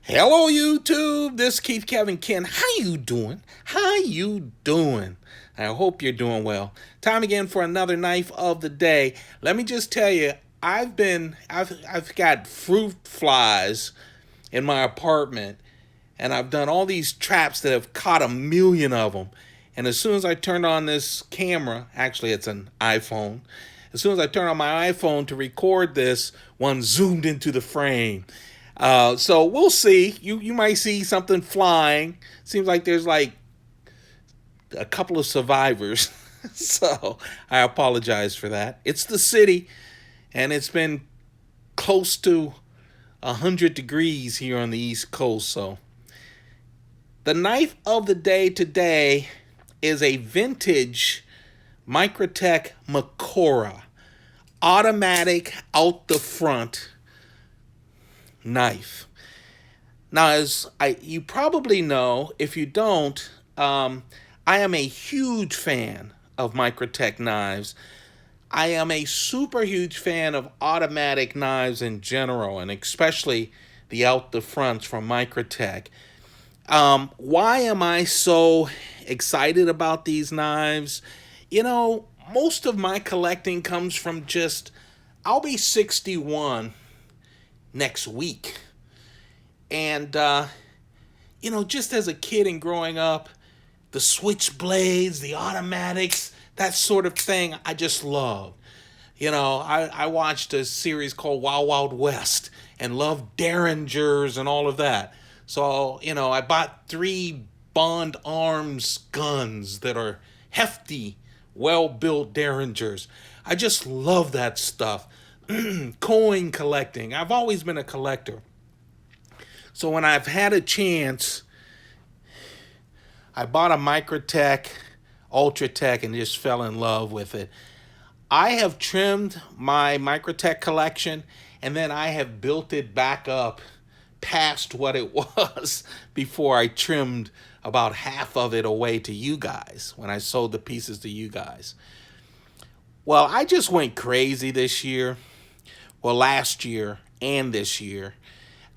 Hello YouTube, this is Keith Kevin Ken. How you doing? How you doing? I hope you're doing well. Time again for another knife of the day. Let me just tell you, I've got fruit flies in my apartment, and I've done all these traps that have caught a million of them. And as soon as I turned on this camera, actually it's an iPhone, as soon as I turned on my iPhone to record this, one zoomed into the frame. So we'll see. You might see something flying. Seems like there's like a couple of survivors. So I apologize for that. It's the city, and it's been close to 100 degrees here on the East Coast. So the knife of the day today is a vintage Microtech Makora automatic out the front knife. Now, you probably know, if you don't, I am a huge fan of Microtech knives. I am a super huge fan of automatic knives in general, and especially the out the fronts from Microtech. Why am I so excited about these knives? Most of my collecting comes from I'll be 61 next week. And, just as a kid and growing up, the switchblades, the automatics, that sort of thing, I just loved. I watched a series called Wild Wild West and loved Derringers and all of that. So, I bought 3 Bond Arms guns that are hefty, well-built Derringers. I just love that stuff. Coin collecting. I've always been a collector. So when I've had a chance, I bought a Microtech, Ultratech, and just fell in love with it. I have trimmed my Microtech collection, and then I have built it back up past what it was before I trimmed about half of it away to you guys when I sold the pieces to you guys. Well, I just went crazy this year. Well, last year and this year.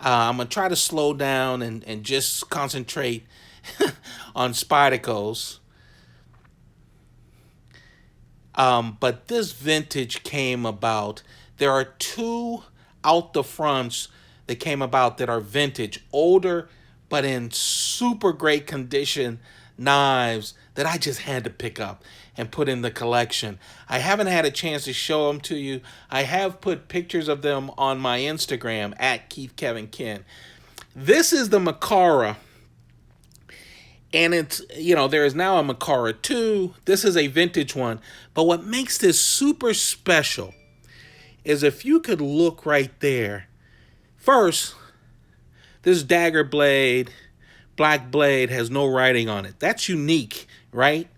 I'm going to try to slow down and just concentrate on Spidicles. But this vintage came about. There are 2 out the fronts that came about that are vintage, older, but in super great condition knives that I just had to pick up and put in the collection. I haven't had a chance to show them to you. I have put pictures of them on my Instagram at Keith Kevin Ken. This is the Makora, and there is now a Makora 2. This is a vintage one. But what makes this super special is if you could look right there. First, this dagger blade, black blade, has no writing on it. That's unique, right?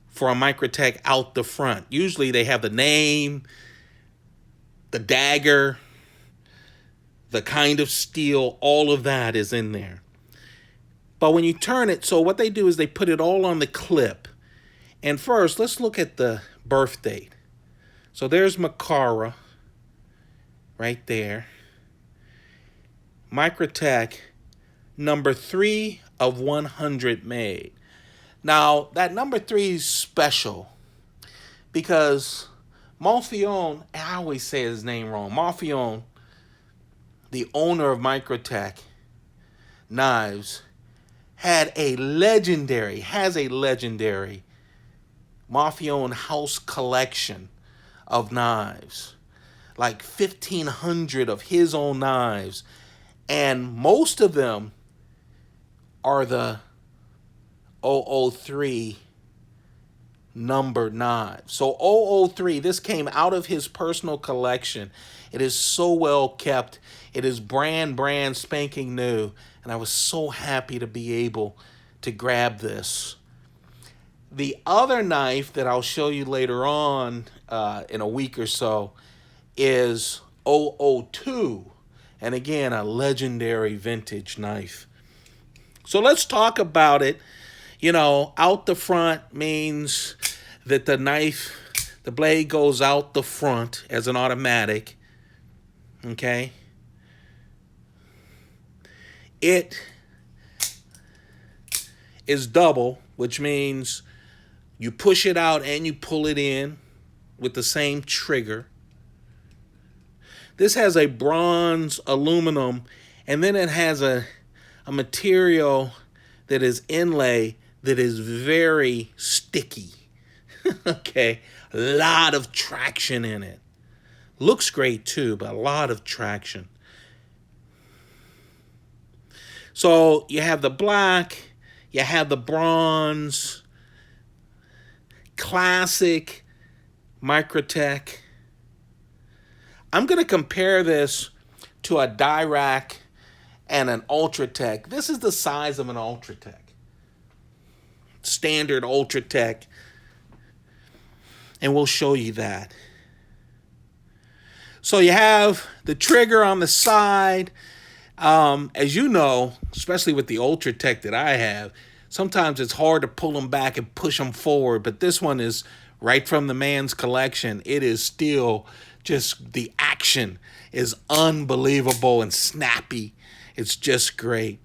For a Microtech out the front. Usually they have the name, the dagger, the kind of steel, all of that is in there. But when you turn it, so what they do is they put it all on the clip. And first, let's look at the birth date. So there's Makora right there. Microtech, number 3 of 100 made. Now, that number 3 is special because Monfion, I always say his name wrong, Monfion, the owner of Microtech Knives, has a legendary Monfion house collection of knives. Like 1,500 of his own knives. And most of them are the 003 numbered knives. So 003, this came out of his personal collection. It is so well kept. It is brand spanking new. And I was so happy to be able to grab this. The other knife that I'll show you later on in a week or so is 002. And again, a legendary vintage knife. So let's talk about it. Out the front means that the blade goes out the front as an automatic. Okay? It is double, which means you push it out and you pull it in with the same trigger. This has a bronze aluminum, and then it has a material that is inlay that is very sticky. Okay, a lot of traction in it. Looks great too, but a lot of traction. So you have the black, you have the bronze, classic Microtech. I'm going to compare this to a Dirac and an Ultratech. This is the size of an Ultratech. Standard Ultratech. And we'll show you that. So you have the trigger on the side. As you know, especially with the Ultratech that I have, sometimes it's hard to pull them back and push them forward. But this one is right from the man's collection. It is still just, the action is unbelievable and snappy. It's just great.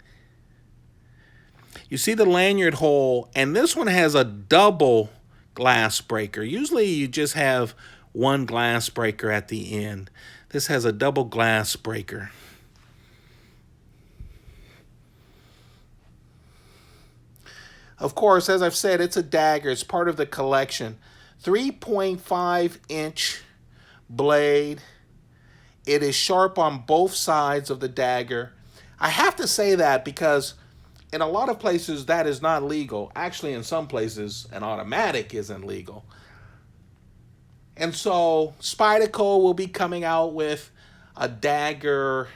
You see the lanyard hole, and this one has a double glass breaker. Usually you just have one glass breaker at the end. This has a double glass breaker. Of course, as I've said, it's a dagger. It's part of the collection. 3.5-inch blade. It is sharp on both sides of the dagger. I have to say that because in a lot of places that is not legal. Actually, in some places, an automatic isn't legal. And so Spyderco will be coming out with a dagger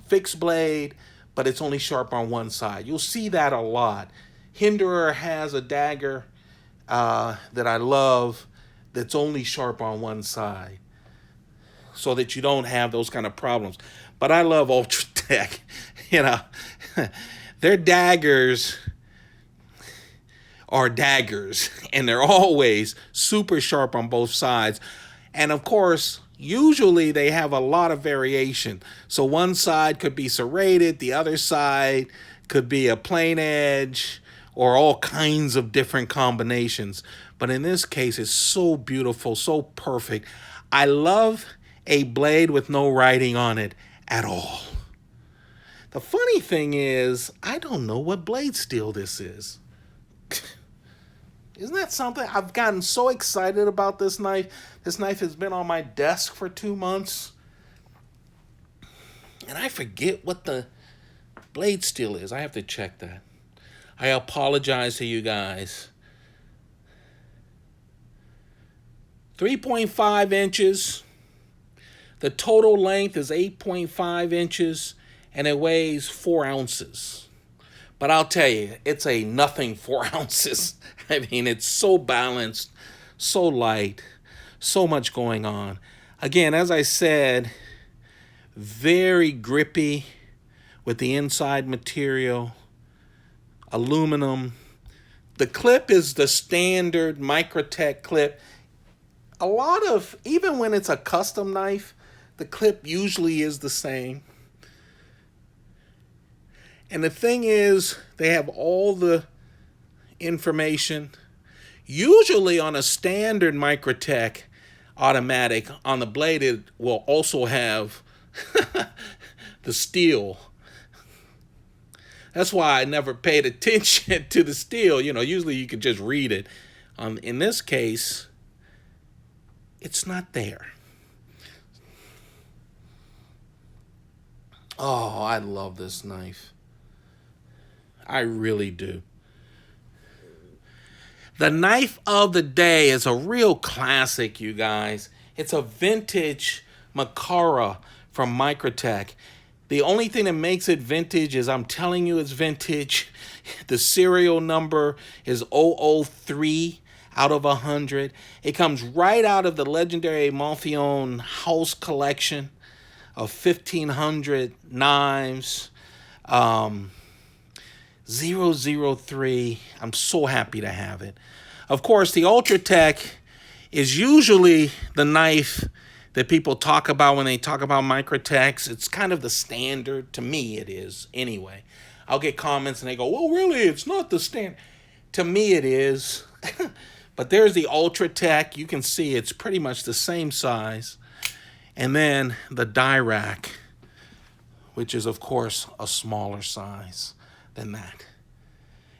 fixed blade, but it's only sharp on one side. You'll see that a lot. Hinderer has a dagger that I love that's only sharp on one side, so that you don't have those kind of problems. But I love Ultratech. You know, their daggers are daggers, and they're always super sharp on both sides. And of course, usually they have a lot of variation. So one side could be serrated, the other side could be a plain edge, or all kinds of different combinations. But in this case, it's so beautiful, so perfect. I love a blade with no writing on it at all. The funny thing is, I don't know what blade steel this is. Isn't that something? I've gotten so excited about this knife. This knife has been on my desk for 2 months. And I forget what the blade steel is. I have to check that. I apologize to you guys. 3.5 inches. The total length is 8.5 inches, and it weighs 4 ounces. But I'll tell you, it's a nothing 4 ounces. I mean, it's so balanced, so light, so much going on. Again, as I said, very grippy with the inside material, aluminum. The clip is the standard Microtech clip. A lot of, even when it's a custom knife, the clip usually is the same. And the thing is, they have all the information. Usually on a standard Microtech automatic, on the blade, it will also have the steel. That's why I never paid attention to the steel. You know, usually you could just read it. In this case, it's not there. Oh, I love this knife. I really do. The knife of the day is a real classic, you guys. It's a vintage Makora from Microtech. The only thing that makes it vintage is I'm telling you it's vintage. The serial number is 003 out of 100. It comes right out of the legendary Monthion house collection of 1,500 knives. 003. I'm so happy to have it. Of course, the Ultratech is usually the knife that people talk about when they talk about Microtechs. It's kind of the standard. To me, it is anyway. I'll get comments and they go, well, really, it's not the standard. To me, it is. But there's the Ultra Tech. You can see it's pretty much the same size. And then the Dirac, which is, of course, a smaller size than that.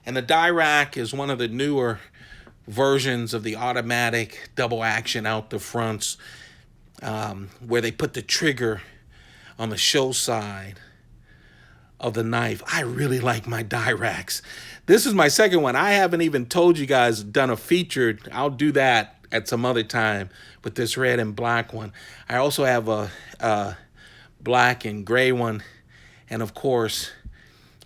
And the Dirac is one of the newer versions of the automatic double action out the fronts, where they put the trigger on the show side of the knife. I really like my Diracs. This is my second one. I haven't even told you guys, done a featured. I'll do that at some other time with this red and black one. I also have a black and gray one. And of course,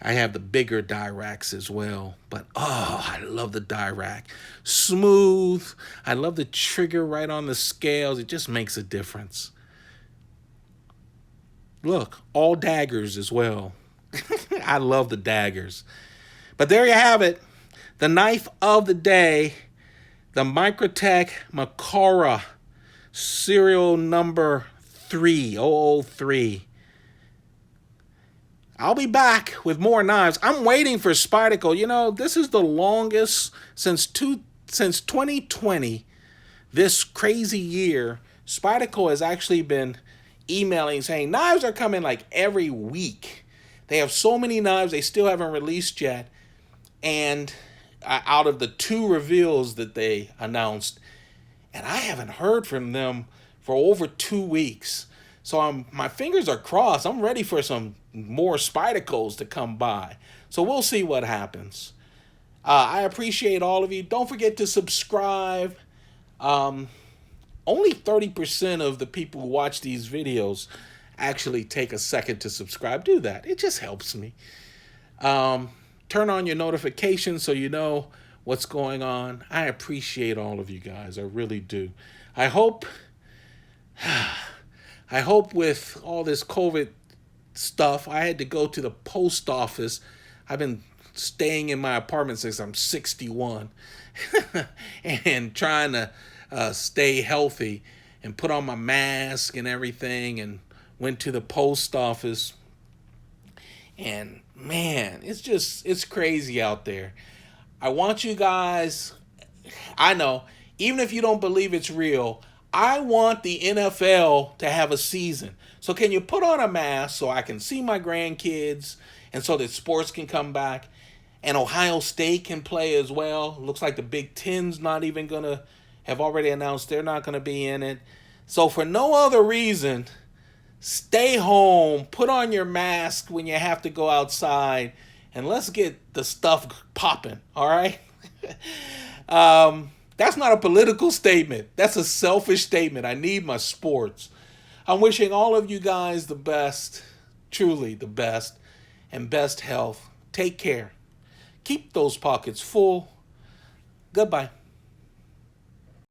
I have the bigger Diracs as well. But oh, I love the Dirac. Smooth. I love the trigger right on the scales. It just makes a difference. Look, all daggers as well. I love the daggers. But there you have it. The knife of the day, the Microtech Makora, serial number 3003. I'll be back with more knives. I'm waiting for Spyderco. You know, this is the longest since 2020, this crazy year. Spyderco has actually been emailing saying knives are coming like every week. They have so many knives they still haven't released yet. And out of the 2 reveals that they announced, and I haven't heard from them for over 2 weeks. So my fingers are crossed. I'm ready for some more Spydercos to come by. So we'll see what happens. I appreciate all of you. Don't forget to subscribe. Only 30% of the people who watch these videos actually take a second to subscribe. Do that. It just helps me. Turn on your notifications so you know what's going on. I appreciate all of you guys. I really do. I hope with all this COVID stuff, I had to go to the post office. I've been staying in my apartment since I'm 61 and trying to stay healthy and put on my mask and everything, and went to the post office. And man, it's crazy out there. I want you guys, I know, even if you don't believe it's real, I want the NFL to have a season. So can you put on a mask so I can see my grandkids and so that sports can come back? And Ohio State can play as well. Looks like the Big Ten's not even going to have already announced they're not going to be in it. So for no other reason, stay home, put on your mask when you have to go outside, and let's get the stuff popping, all right? That's not a political statement. That's a selfish statement. I need my sports. I'm wishing all of you guys the best, truly the best, and best health. Take care. Keep those pockets full. Goodbye.